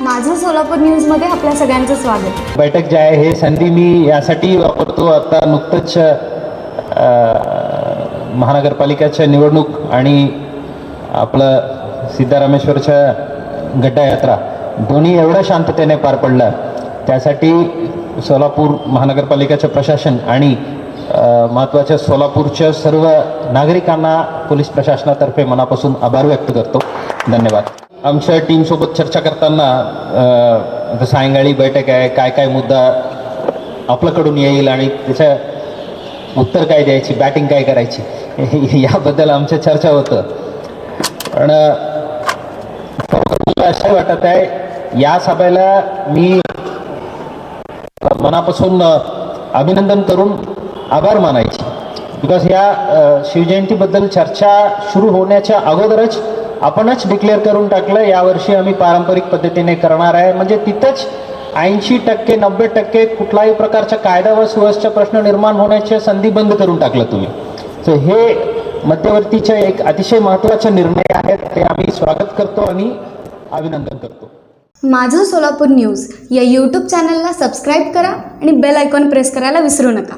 माझं सोलापूर न्यूजमध्ये आपल्या सगळ्यांचं स्वागत। बैठक जे आहे हे संधी मी यासाठी वापरतो, आता नुकतंच महानगरपालिकेच्या निवडणूक आणि आपलं सिद्धारामेश्वरच्या गड्डा यात्रा दोन्ही एवढ्या शांततेने पार पडलं, त्यासाठी सोलापूर महानगरपालिकेचं प्रशासन आणि महत्त्वाच्या सोलापूरच्या सर्व नागरिकांना पोलीस प्रशासनातर्फे मनापासून आभार व्यक्त करतो। धन्यवाद। आमच्या टीमसोबत चर्चा करताना सायंकाळी बैठक आहे, काय काय मुद्दा आपल्याकडून येईल आणि त्याचं उत्तर काय द्यायची, बॅटिंग काय करायची याबद्दल आमच्या चर्चा होतं। पण असं वाटत आहे या सभेला मी मनापासून अभिनंदन करून आभार मानायचे, बिकॉज या शिवजयंतीबद्दल चर्चा सुरू होण्याच्या अगोदरच आपणच डिक्लेअर करून टाकलं यावर्षी आम्ही पारंपरिक पद्धतीने करणार आहे। म्हणजे तिथंच 80% 90% कुठलाही प्रकारचा कायदा व सुव्यवस्थेचा प्रश्न निर्माण होण्याची संधी बंद करून टाकलं तुम्ही। सो हे मध्यवर्तीचे एक अतिशय महत्त्वाचा निर्णय आहे, ते आम्ही स्वागत करतो आणि अभिनंदन करतो। माझं सोलापूर न्यूज या यूट्यूब चॅनलला सबस्क्राईब करा आणि बेल आयकॉन प्रेस करायला विसरू नका।